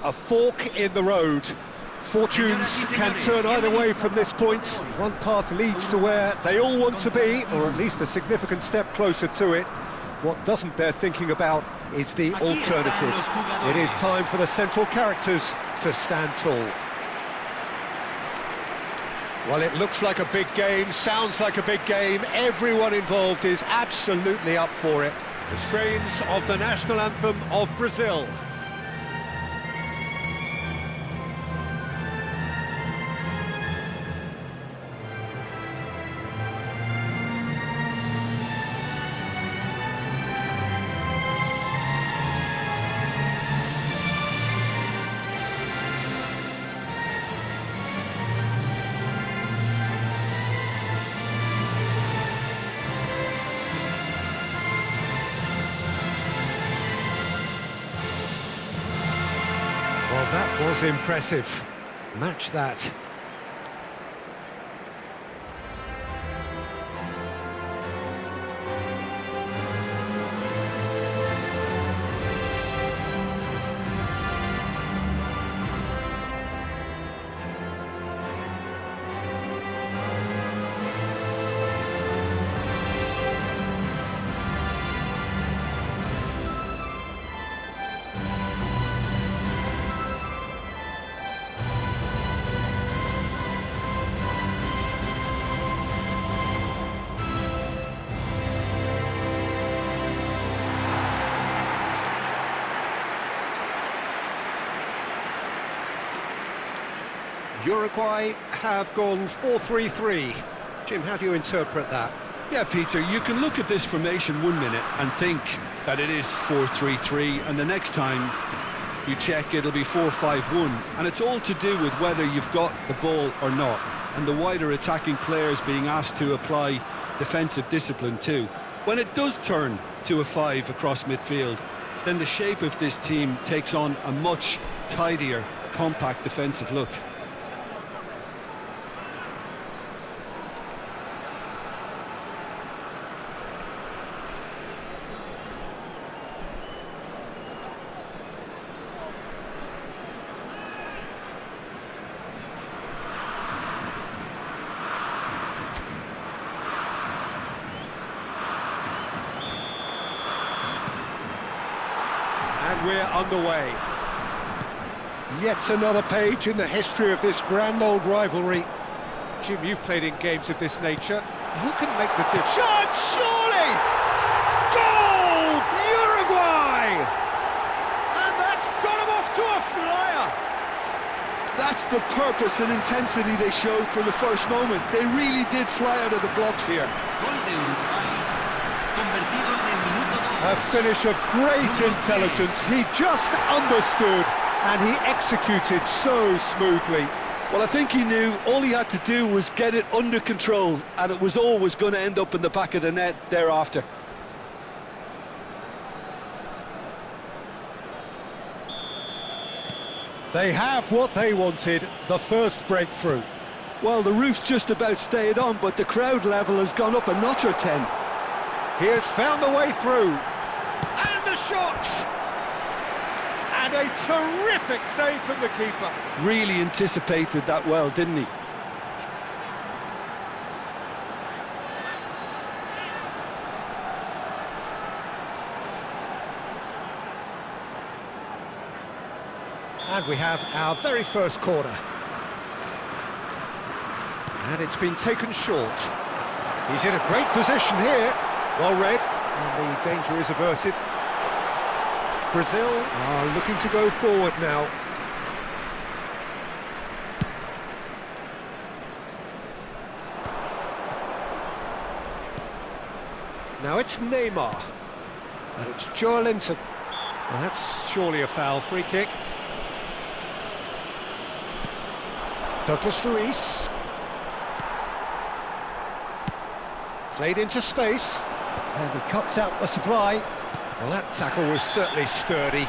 A fork in the road. Fortunes can turn either way from this point. One path leads to where they all want to be, or at least a significant step closer to it. What doesn't bear thinking about is the alternative. It is time for the central characters to stand tall. Well, it looks like a big game, sounds like a big game. Everyone involved is absolutely up for it. The strains of the national anthem of Brazil. Well, that was impressive. Match that. Uruguay have gone 4-3-3. Jim, how do you interpret that? Yeah, Peter, you can look at this formation 1 minute and think that it is 4-3-3, and the next time you check it'll be 4-5-1, and it's all to do with whether you've got the ball or not, and the wider attacking players being asked to apply defensive discipline too. When it does turn to a 5 across midfield, then the shape of this team takes on a much tidier, compact defensive look. And we're underway. Yet another page in the history of this grand old rivalry. Jim, you've played in games of this nature. Who can make the difference? Shot, surely! Goal! Uruguay! And that's got them off to a flyer! That's the purpose and intensity they showed from the first moment. They really did fly out of the blocks here. A finish of great intelligence. He just understood and he executed so smoothly. Well, I think he knew all he had to do was get it under control, and it was always going to end up in the back of the net thereafter. They have what they wanted, the first breakthrough. Well, the roof's just about stayed on, but the crowd level has gone up a notch or 10. He has found the way through. And the shot! And a terrific save from the keeper. Really anticipated that well, didn't he? And we have our very first corner. And it's been taken short. He's in a great position here. Well read, and the danger is averted. Brazil are looking to go forward now. Now it's Neymar. And it's Joelinton. Well, that's surely a foul. Free kick. Douglas Luiz. Played into space. And he cuts out the supply. Well, that tackle was certainly sturdy.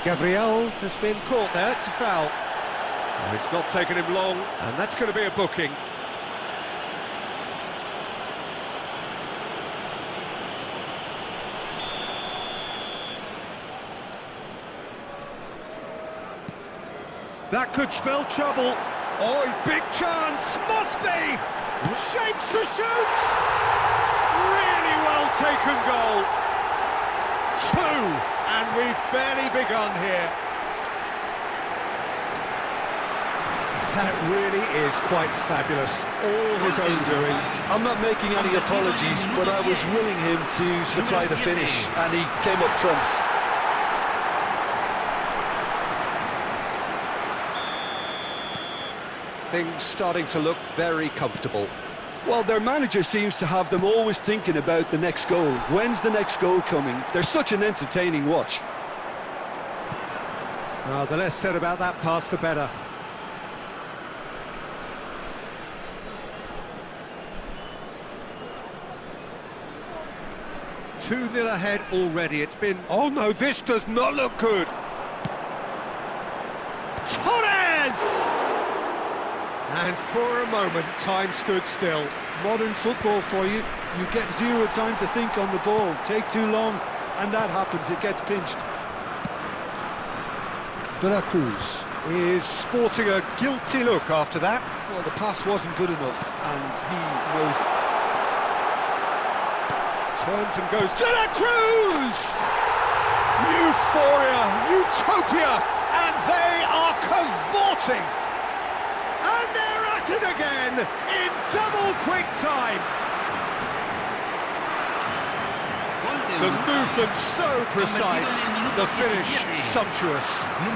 Gabriel has been caught there, it's a foul. Oh, it's not taken him long, and that's going to be a booking. That could spell trouble. Oh, big chance, must be! Shapes to shoot! Really well taken goal. 2, and we've barely begun here. That really is quite fabulous, all his own doing. I'm not making any apologies, but I was willing him to supply the finish, and he came up trumps. Things starting to look very comfortable. Well, their manager seems to have them always thinking about the next goal. When's the next goal coming? They're such an entertaining watch. Well, the less said about that pass, the better. Two 2-0 ahead already. It's been... Oh no, this does not look good. Torres! And for a moment, time stood still. Modern football for you. You get zero time to think on the ball. Take too long, and that happens. It gets pinched. De la Cruz is sporting a guilty look after that. Well, the pass wasn't good enough, and he knows it. Turns and goes. De la Cruz! Euphoria, utopia, and they are cavorting. And they're at it again in double quick time. The movement so precise, the finish sumptuous.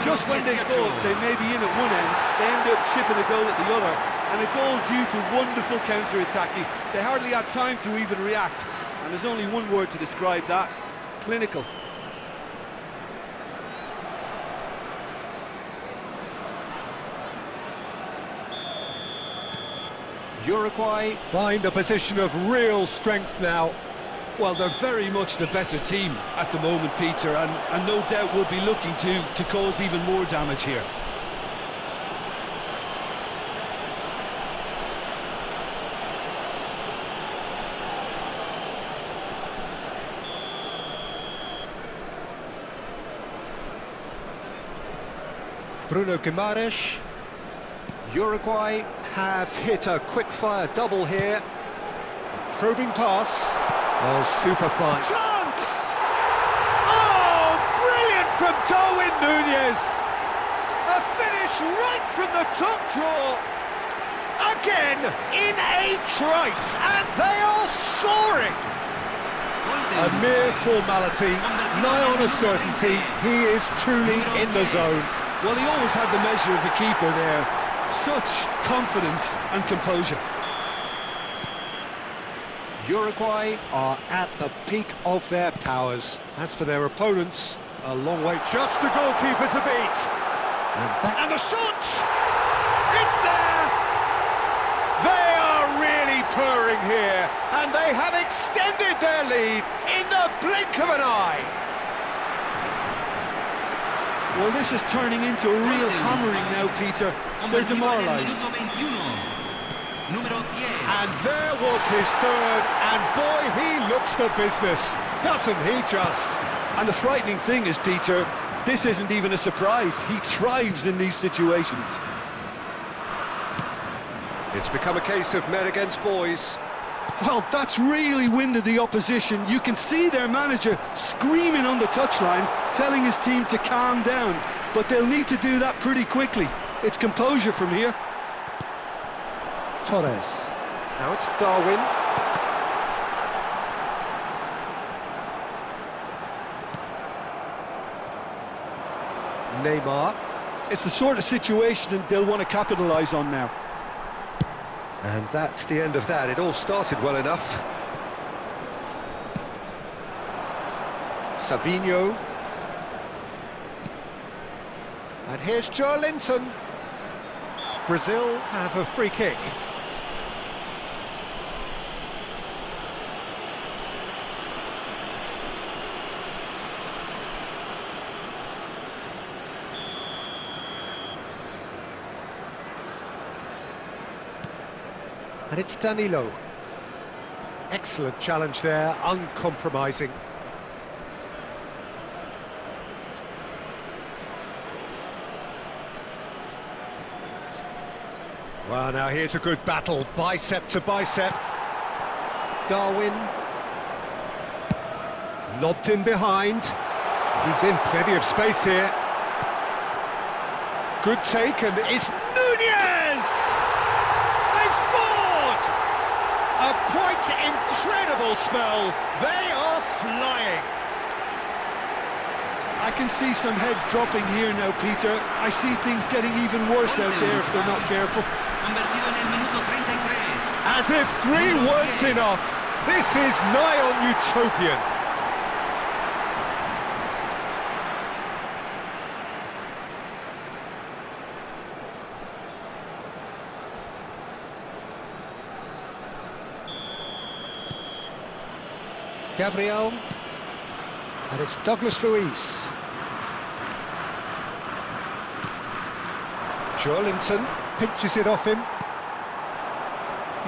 Just when they thought they may be in at one end, they end up shipping a goal at the other, and it's all due to wonderful counter-attacking. They hardly had time to even react, and there's only one word to describe that: clinical. Uruguay find a position of real strength now. Well, they're very much the better team at the moment, Peter, and no doubt will be looking to cause even more damage here. Bruno Guimaraes. Uruguay have hit a quick-fire double here. Probing pass. Oh, super fine. Chance! Oh, brilliant from Darwin Núñez. A finish right from the top draw. Again, in a trice, and they are soaring. A mere formality, nigh on a certainty. He is truly in the zone. Well, he always had the measure of the keeper there. Such confidence and composure. Uruguay are at the peak of their powers. As for their opponents, a long way. Just the goalkeeper to beat. And the shot! It's there! They are really purring here, and they have extended their lead in the blink of an eye. Well, this is turning into a real hammering now, Peter. They're demoralised. And there was his third, and boy, he looks the business, doesn't he just? And the frightening thing is, Peter, this isn't even a surprise. He thrives in these situations. It's become a case of men against boys. Well, that's really winded the opposition. You can see their manager screaming on the touchline, telling his team to calm down. But they'll need to do that pretty quickly. It's composure from here. Torres. Now it's Darwin. Neymar. It's the sort of situation that they'll want to capitalise on now. And that's the end of that. It all started well enough. Savinho. And here's Joe Linton. Brazil have a free kick. And it's Danilo. Excellent challenge there, uncompromising. Well, now here's a good battle, bicep to bicep. Darwin. Lobbed in behind. He's in plenty of space here. Good take, and it's Nunez! They've scored! A quite incredible spell. They are flying. I can see some heads dropping here now, Peter. I see things getting even worse out there if they're not careful. As if 3 weren't enough. This is nigh on utopian. Gabriel, and it's Douglas Luiz. Joelinton pinches it off him.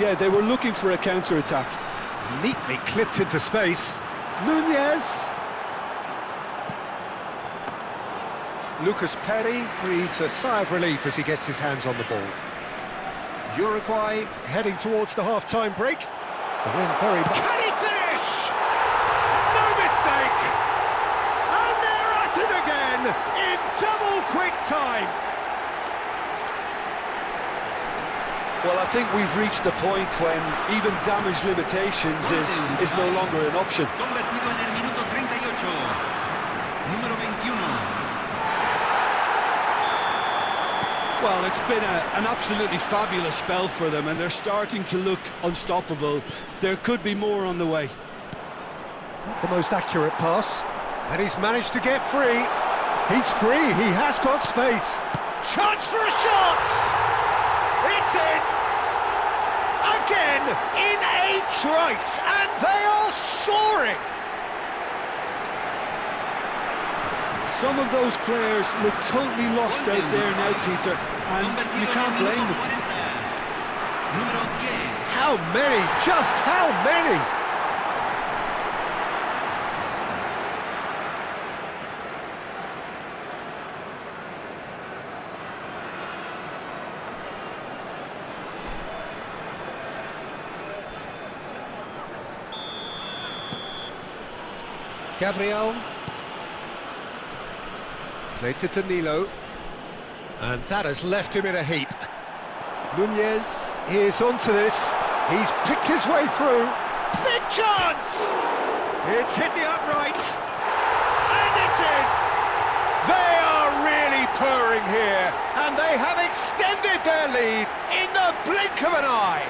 Yeah, they were looking for a counter-attack. Neatly clipped into space. Nunez. Lucas Perry breathes a sigh of relief as he gets his hands on the ball. Uruguay heading towards the half-time break. The win very much. Can he finish? No mistake! And they're at it again in double quick time. Well, I think we've reached the point when even damage limitations is no longer an option. Convertido en el minuto 38. Número 21. Well, it's been an absolutely fabulous spell for them, and they're starting to look unstoppable. There could be more on the way. Not the most accurate pass, and he's managed to get free. He's free, he has got space. Chance for a shot! It's in! Again, in a trice, and they are soaring! Some of those players look totally lost out there now, Peter, and you can't blame them. Número 10. How many? Just how many? Gabriel. Played to Danilo. And that has left him in a heap. Nunez is onto this. He's picked his way through. Big chance! It's hit the upright. And it's in! They are really purring here. And they have extended their lead in the blink of an eye.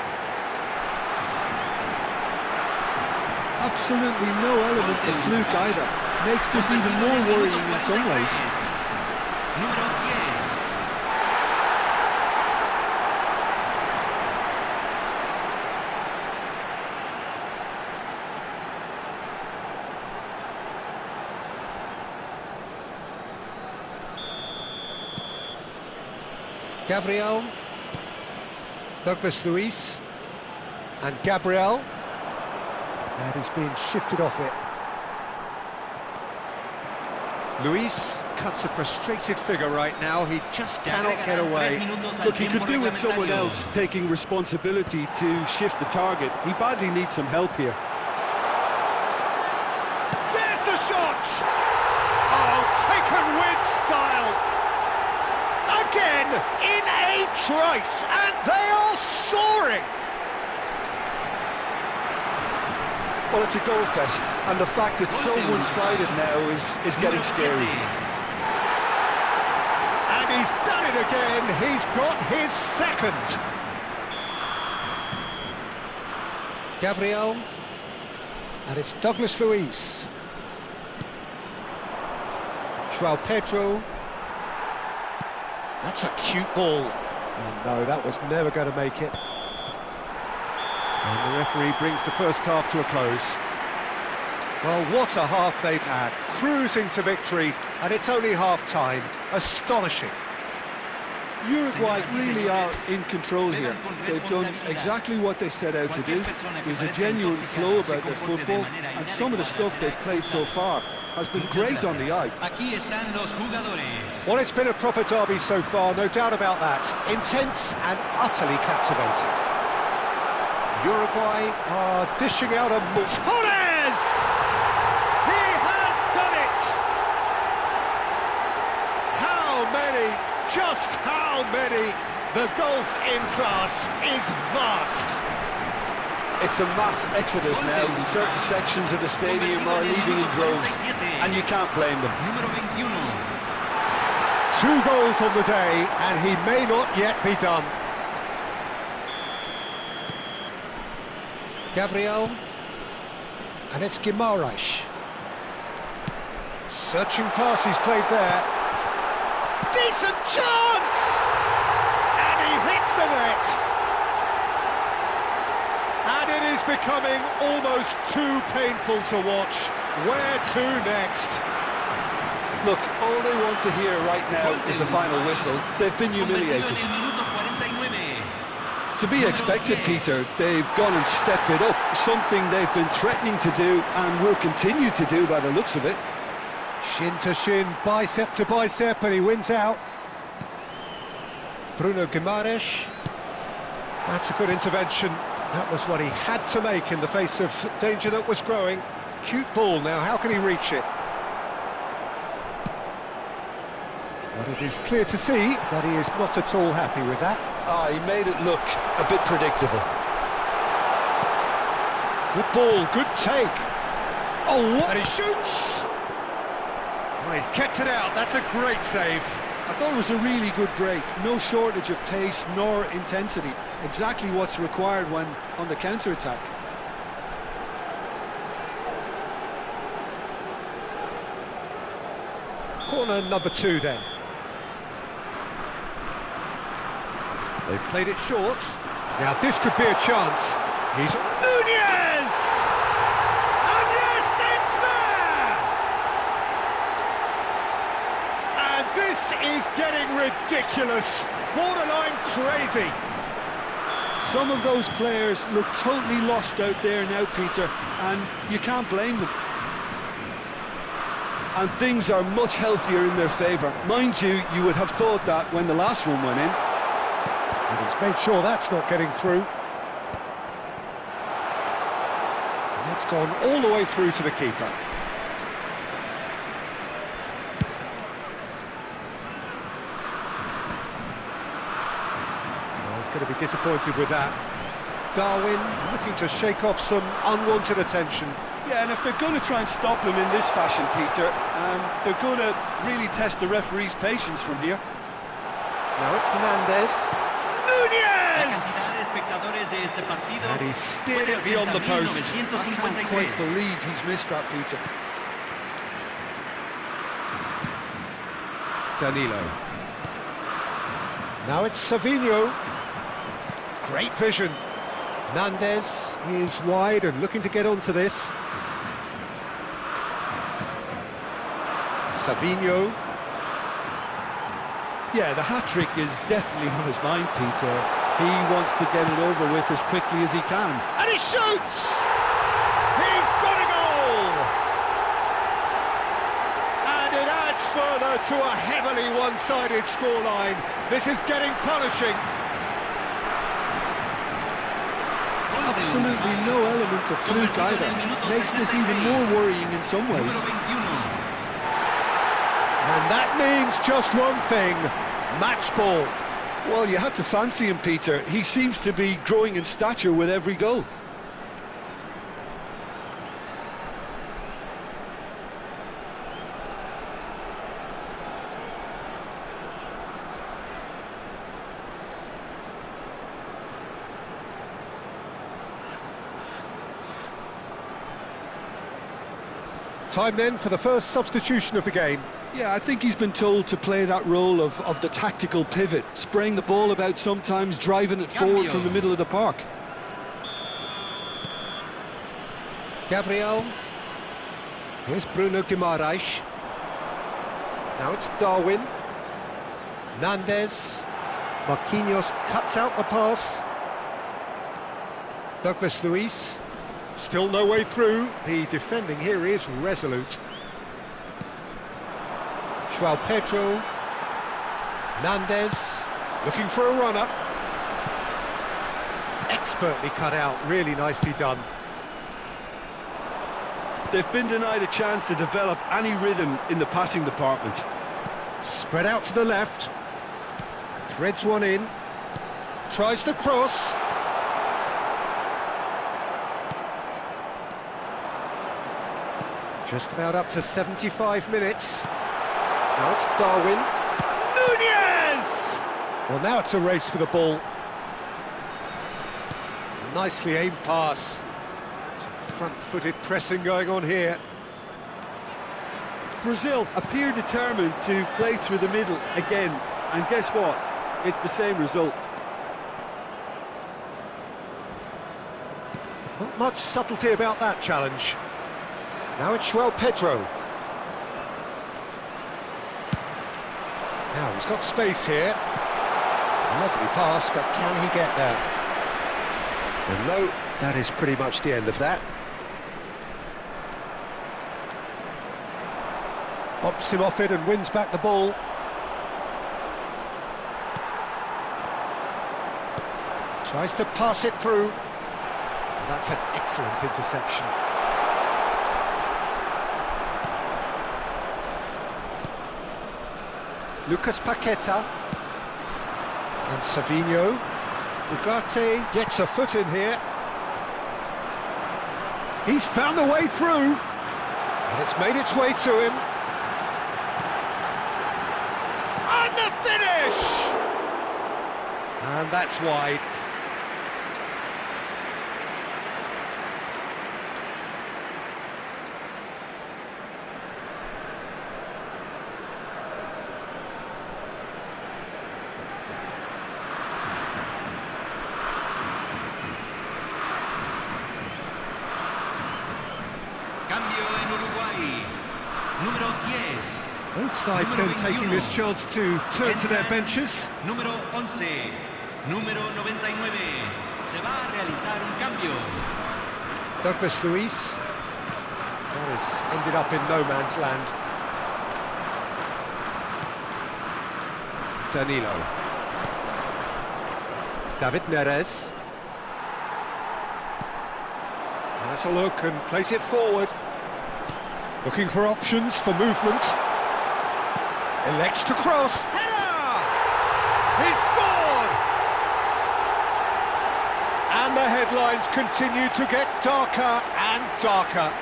Absolutely no element of fluke either. Makes this even more worrying in some ways. Número 10. Gabriel, Douglas Luiz, and Gabriel, and he's being shifted off it. Luiz cuts a frustrated figure right now, he just cannot get away. Look, he could do with someone else taking responsibility to shift the target. He badly needs some help here. There's the shot! Oh, taken with style! Again, in a trice, and they are soaring! Well, it's a goal fest, and the fact it's so one-sided now is getting scary. And he's done it again, he's got his second! Gabriel, and it's Douglas Luiz. João Pedro. That's a cute ball. Oh no, that was never going to make it. And the referee brings the first half to a close. Well, what a half they've had. Cruising to victory, and it's only half-time. Astonishing. Uruguay really are in control here. They've done exactly what they set out to do. There's a genuine flow about their football, and some of the stuff they've played so far has been great on the eye. Well, it's been a proper derby so far, no doubt about that. Intense and utterly captivating. Uruguay are dishing out a... Torres! He has done it! How many, just how many? The gulf in class is vast. It's a mass exodus now. Certain sections of the stadium are leaving in droves, and you can't blame them. 2 goals on the day, and he may not yet be done. Gabriel, and it's Guimaraes. Searching pass he's played there. Decent chance! And he hits the net. And it is becoming almost too painful to watch. Where to next? Look, all they want to hear right now is the final whistle. They've been humiliated. To be expected, Peter. They've gone and stepped it up, something they've been threatening to do and will continue to do by the looks of it. Shin to shin, bicep to bicep, and he wins out. Bruno Guimaraes. That's a good intervention. That was what he had to make in the face of danger that was growing. Cute ball now, how can he reach it? But it is clear to see that he is not at all happy with that. He made it look a bit predictable. Good ball, good take. Oh, and he shoots! Well, he's kept it out, that's a great save. I thought it was a really good break. No shortage of pace nor intensity. Exactly what's required when on the counter-attack. Corner number 2 then. They've played it short. Now this could be a chance. He's Nunez! And yes, it's there! And this is getting ridiculous. Borderline crazy. Some of those players look totally lost out there now, Peter, and you can't blame them. And things are much healthier in their favour. Mind you, you would have thought that when the last one went in. And he's made sure that's not getting through. And that's gone all the way through to the keeper. Well, he's going to be disappointed with that. Darwin looking to shake off some unwanted attention. Yeah, and if they're going to try and stop him in this fashion, Peter, they're going to really test the referee's patience from here. Now it's Nunez. Nunez! And he steered it beyond the post. I can't quite believe he's missed that, Peter. Danilo. Now it's Savinho. Great vision. Nunez is wide and looking to get onto this. Savinho. Yeah, the hat-trick is definitely on his mind, Peter. He wants to get it over with as quickly as he can. And he shoots! He's got a goal! And it adds further to a heavily one-sided scoreline. This is getting punishing. Absolutely no element of fluke either. Makes this even more worrying in some ways. And that means just one thing, match ball. Well, you had to fancy him, Peter. He seems to be growing in stature with every goal. Time then for the first substitution of the game. Yeah, I think he's been told to play that role of the tactical pivot, spraying the ball about sometimes, driving it forward from the middle of the park. Gabriel. Here's Bruno Guimaraes. Now it's Darwin. Nunez. Marquinhos cuts out the pass. Douglas Luiz. Still no way through. The defending here is resolute. João Pedro. Nandez. Looking for a runner. Expertly cut out. Really nicely done. They've been denied a chance to develop any rhythm in the passing department. Spread out to the left. Threads one in. Tries the cross. Just about up to 75 minutes. Now it's Darwin. Nunez! Well, now it's a race for the ball. Nicely aimed pass. Some front-footed pressing going on here. Brazil appear determined to play through the middle again, and guess what? It's the same result. Not much subtlety about that challenge. Now it's João Pedro. Now he's got space here. Lovely pass, but can he get there? And no, that is pretty much the end of that. Bumps him off it and wins back the ball. Tries to pass it through. And that's an excellent interception. Lucas Paqueta. And Savinho. Ugarte gets a foot in here. He's found a way through. And it's made its way to him. And the finish! And that's wide. Cambio en Uruguay. Número 10. Both sides then taking this chance to turn to their benches. Número 11. Número 99. Se va a realizar un cambio. Douglas Luiz. That has ended up in no man's land. Danilo. David Neres. Has a look and plays it forward. Looking for options for movement. Elects to cross. Header! He's scored! And the headlines continue to get darker and darker.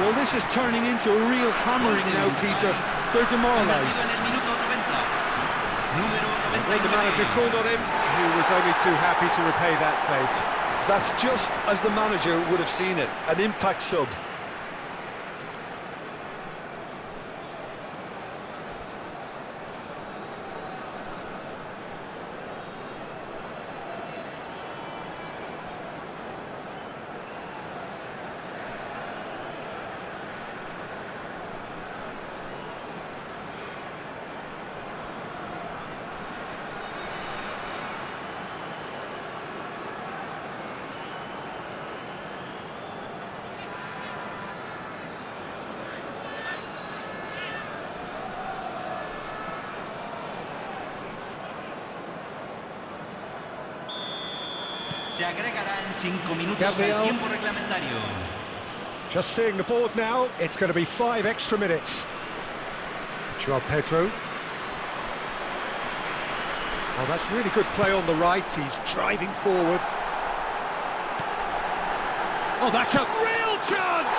Well, this is turning into a real hammering now, Peter. They're demoralised. En el minuto 90. Número When the 99. manager called on him, he was only too happy to repay that fate. That's just as the manager would have seen it, an impact sub. Se agregarán 5 minutos Gabriel. al tiempo reglamentario. Just seeing the board now, it's going to be 5 extra minutes. João Pedro. Oh, that's really good play on the right. He's driving forward. Oh, that's a real chance!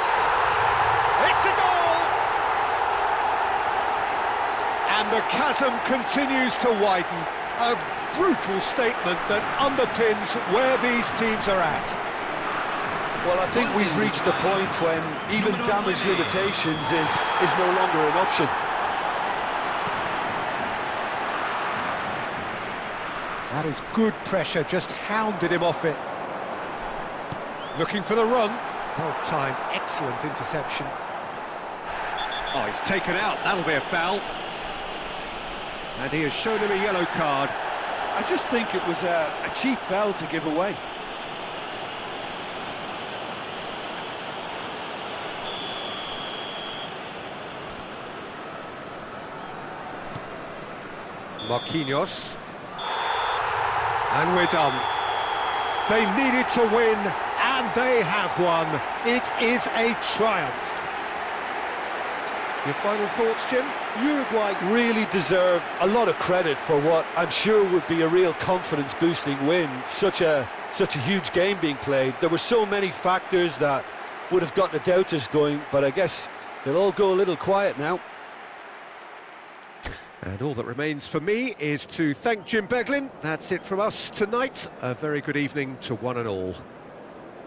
It's a goal! And the chasm continues to widen. A brutal statement that underpins where these teams are at. Well, I think we've reached the point when even damage limitations is no longer an option. That is good pressure, just hounded him off it. Looking for the run. Well timed, excellent interception. Oh, he's taken out, that'll be a foul. And he has shown him a yellow card. I just think it was a cheap foul to give away. Marquinhos. And we're done. They needed to win, and they have won. It is a triumph. Your final thoughts, Jim? Uruguay really deserve a lot of credit for what I'm sure would be a real confidence-boosting win. Such a huge game being played. There were so many factors that would have got the doubters going, but I guess they'll all go a little quiet now. And all that remains for me is to thank Jim Beglin. That's it from us tonight. A very good evening to one and all.